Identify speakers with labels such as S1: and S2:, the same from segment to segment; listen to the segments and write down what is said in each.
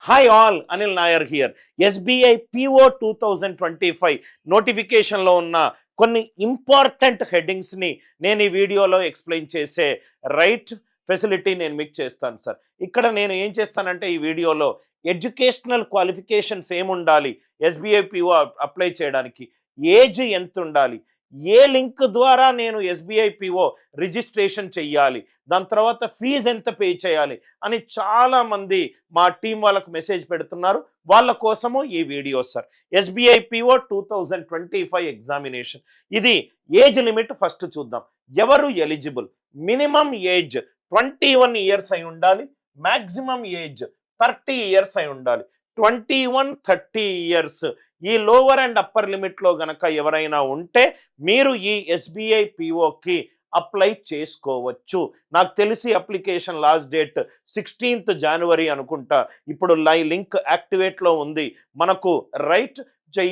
S1: Hi all, Anil Nair here. SBI PO 2025 నోటిఫికేషన్లో ఉన్న కొన్ని ఇంపార్టెంట్ హెడ్డింగ్స్ని నేను ఈ వీడియోలో ఎక్స్ప్లెయిన్ చేసే రైట్ ఫెసిలిటీ నేను మీకు చేస్తాను సార్. ఇక్కడ నేను ఏం చేస్తానంటే ఈ వీడియోలో ఎడ్యుకేషనల్ క్వాలిఫికేషన్స్ ఏముండాలి, ఎస్బీఐ పిఓ అప్లై చేయడానికి ఏజ్ ఎంత ఉండాలి, ఏ లింక్ ద్వారా నేను ఎస్బీఐ పిఓ రిజిస్ట్రేషన్ చెయ్యాలి, దాని తర్వాత ఫీజు ఎంత పే చేయాలి అని చాలామంది మా టీం వాళ్ళకు మెసేజ్ పెడుతున్నారు. వాళ్ళ కోసము ఈ video sir. SBI PO 2025 examination. ఇది ఏజ్ లిమిట్ ఫస్ట్ చూద్దాం. ఎవరు ఎలిజిబుల్? మినిమం ఏజ్ 21 ఇయర్స్ అయి ఉండాలి. మ్యాక్సిమం ఏజ్ 30 ఇయర్స్ అయి ఉండాలి. 21, 30 ఇయర్స్ ఈ లోవర్ అండ్ అప్పర్ లిమిట్లో గనక ఎవరైనా ఉంటే మీరు ఈ ఎస్బీఐ పిఓకి అప్లై చేసుకోవచ్చు. నాకు తెలిసి అప్లికేషన్ లాస్ట్ డేట్ 16th జనవరి అనుకుంటా. ఇప్పుడు లింక్ యాక్టివేట్లో ఉంది మనకు. రైట్,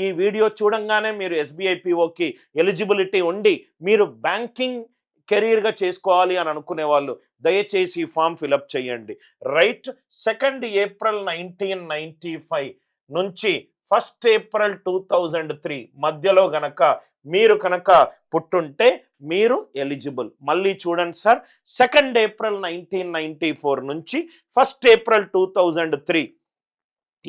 S1: ఈ వీడియో చూడంగానే మీరు ఎస్బీఐ పిఓకి ఎలిజిబిలిటీ ఉండి మీరు బ్యాంకింగ్ కెరీర్గా చేసుకోవాలి అని అనుకునే వాళ్ళు దయచేసి ఈ ఫామ్ ఫిలప్ చేయండి. రైట్, 2 ఏప్రిల్ 1995 నుంచి 1 ఏప్రిల్ 2003 మధ్యలో గనక మీరు కనుక పుట్టుంటే మీరు ఎలిజిబుల్. మళ్ళీ చూడండి సార్, 2 ఏప్రిల్ 1994 నుంచి 1 ఏప్రిల్ 2003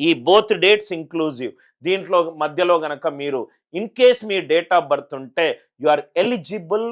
S1: ఈ బోత్ డేట్స్ ఇంక్లూజివ్. దీంట్లో మధ్యలో గనక మీరు ఇన్ కేస్ మీ డేట్ ఆఫ్ బర్త్ ఉంటే you are eligible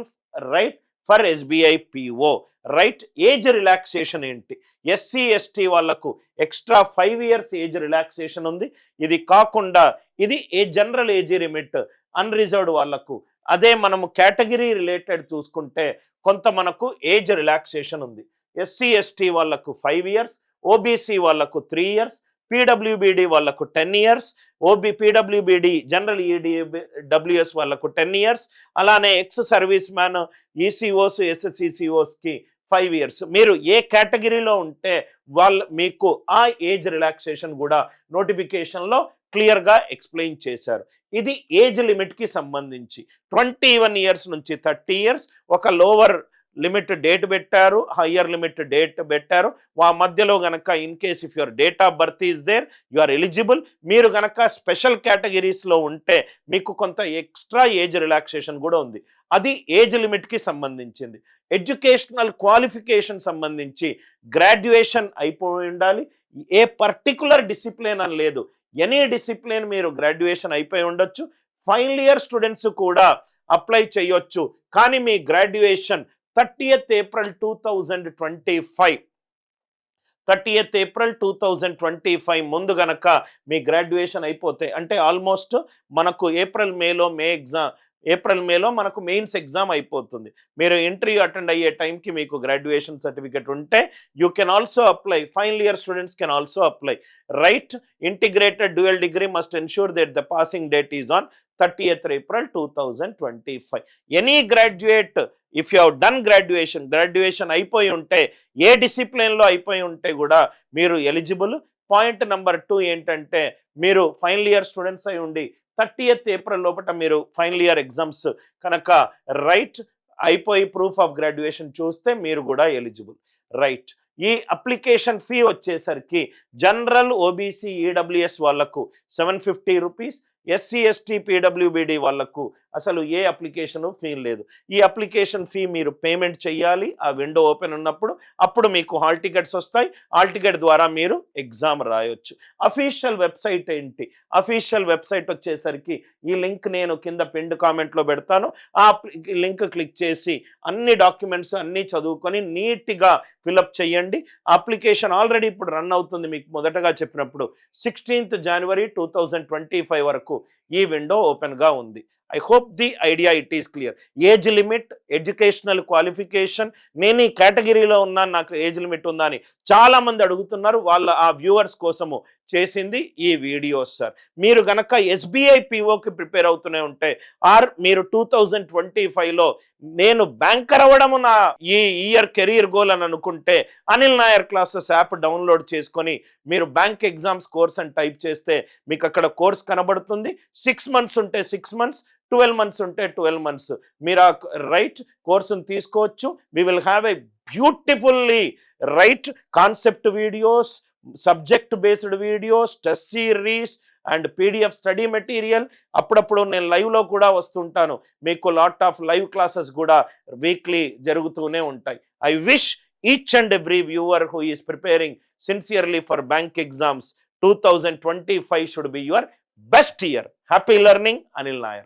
S1: right for SBI PO. Right, age relaxation ఏంటి? ఎస్సీ ఎస్టీ వాళ్లకు ఎక్స్ట్రా 5 ఇయర్స్ ఏజ్ రిలాక్సేషన్ ఉంది. ఇది కాకుండా ఇది జనరల్ ఏజ్ లిమిట్ అన్రిజర్వ్డ్ వాళ్లకు. అదే మనము కేటగిరీ రిలేటెడ్ చూసుకుంటే కొంత మనకు ఏజ్ రిలాక్సేషన్ ఉంది. ఎస్సీ ఎస్టీ వాళ్లకు 5 ఇయర్స్, ఓబీసీ వాళ్లకు 3 ఇయర్స్, పీడబ్ల్యూబీడి వాళ్ళకు 10 ఇయర్స్, పీడబ్ల్యూబీడి జనరల్ ఈడబ్ల్యూఎస్ వాళ్ళకు 10 ఇయర్స్, అలానే ఎక్స్ సర్వీస్ మ్యాన్ ఈసీఓస్ ఎస్ఎస్ఈసీఓస్కి 5 ఇయర్స్. మీరు ఏ కేటగిరీలో ఉంటే మీకు ఆ ఏజ్ రిలాక్సేషన్ కూడా నోటిఫికేషన్లో క్లియర్గా ఎక్స్ప్లెయిన్ చేశారు. ఇది ఏజ్ లిమిట్కి సంబంధించి 21 ఇయర్స్ నుంచి 30 ఇయర్స్. ఒక లోవర్ లిమిట్ డేట్ పెట్టారు, హయ్యర్ లిమిట్ డేట్ పెట్టారు. ఆ మధ్యలో గనక in case if your date of birth is there you are eligible. మీరు గనక స్పెషల్ కేటగిరీస్లో ఉంటే మీకు కొంత ఎక్స్ట్రా ఏజ్ రిలాక్సేషన్ కూడా ఉంది. అది ఏజ్ లిమిట్కి సంబంధించింది. ఎడ్యుకేషనల్ క్వాలిఫికేషన్ సంబంధించి గ్రాడ్యుయేషన్ అయిపోయి ఉండాలి. ఏ పర్టికులర్ డిసిప్లిన్ అని లేదు, ఎనీ డిసిప్లిన్ మీరు గ్రాడ్యుయేషన్ అయిపోయి ఉండొచ్చు. ఫైనల్ ఇయర్ స్టూడెంట్స్ కూడా అప్లై చేయొచ్చు. కానీ మీ graduation 30th April 2025 30th April 2025 ముందు గనక మీ గ్రాడ్యుయేషన్ అయిపోతే, అంటే ఆల్మోస్ట్ మనకు ఏప్రిల్ మేలో మనకు మెయిన్స్ ఎగ్జామ్ అయిపోతుంది. మీరు ఇంటర్వ్యూ అటెండ్ అయ్యే టైంకి మీకు గ్రాడ్యుయేషన్ సర్టిఫికెట్ ఉంటే you can also apply. Final year students can also apply. Right, integrated dual degree must ensure that the passing date is on 30th April 2025. Any graduate if you have done graduation అయిపోయి ఉంటే, ఏ డిసిప్లిన్లో అయిపోయి ఉంటే కూడా మీరు eligible. Point number 2 ఏంటంటే మీరు final year students అయి ఉండి 30th ఏప్రిల్ లోపల మీరు ఫైనల్ ఇయర్ ఎగ్జామ్స్ కనుక రైట్ అయిపోయి ప్రూఫ్ ఆఫ్ గ్రాడ్యుయేషన్ చూస్తే మీరు కూడా ఎలిజిబుల్. రైట్, ఈ అప్లికేషన్ ఫీ వచ్చేసరికి జనరల్ ఓబీసీ ఈడబ్ల్యూఎస్ వాళ్లకు 750 రూపీస్, ఎస్సీ ఎస్టీ పీడబ్ల్యూబీడి వాళ్లకు అసలు ఏ అప్లికేషన్ ఫీ లేదు. ఈ అప్లికేషన్ ఫీ మీరు పేమెంట్ చేయాలి ఆ విండో ఓపెన్ ఉన్నప్పుడు. అప్పుడు మీకు హాల్ టికెట్స్ వస్తాయి. హాల్ టికెట్ ద్వారా మీరు ఎగ్జామ్ రాయొచ్చు. అఫీషియల్ వెబ్సైట్ ఏంటి? అఫీషియల్ వెబ్సైట్ వచ్చేసరికి ఈ లింక్ నేను కింద పిన్డ్ కామెంట్లో పెడతాను. ఆ లింక్ క్లిక్ చేసి అన్ని డాక్యుమెంట్స్ అన్నీ చదువుకొని నీట్గా ఫిలప్ చేయండి. అప్లికేషన్ ఆల్రెడీ ఇప్పుడు రన్ అవుతుంది. మీకు మొదటగా చెప్పినప్పుడు 16th జనవరి 2025 వరకు ఈ విండో ఓపెన్గా ఉంది. I hope the idea it is clear. Age limit, educational qualification, నేను ఈ కేటగిరీలో ఉన్నాను నాకు ఏజ్ లిమిట్ ఉందా అని చాలామంది అడుగుతున్నారు. వాళ్ళ ఆ వ్యూవర్స్ కోసము చేసింది ఈ వీడియోస్ సార్. మీరు గనక ఎస్బీఐ పిఓకి ప్రిపేర్ అవుతూనే ఉంటే ఆర్ మీరు 2025లో నేను బ్యాంకర్ అవ్వడము నా ఈ ఇయర్ కెరీర్ గోల్ అని అనుకుంటే Anil Nair classes app download చేసుకొని మీరు బ్యాంక్ ఎగ్జామ్స్ కోర్స్ అని టైప్ చేస్తే మీకు అక్కడ కోర్స్ కనబడుతుంది. 6 months ఉంటే 6 months, 12 months ఉంటే 12 months మీరు ఆ రైట్ కోర్సును తీసుకోవచ్చు. We will have a beautifully right concept videos, subject based videos, test series and PDF study material. అప్పుడప్పుడు నేను లైవ్లో కూడా వస్తుంటాను. మీకు లాట్ ఆఫ్ లైవ్ క్లాసెస్ కూడా వీక్లీ జరుగుతూనే ఉంటాయి. I wish each and every viewer who is preparing sincerely for bank exams 2025 should be your best year. Happy learning, Anil Nair.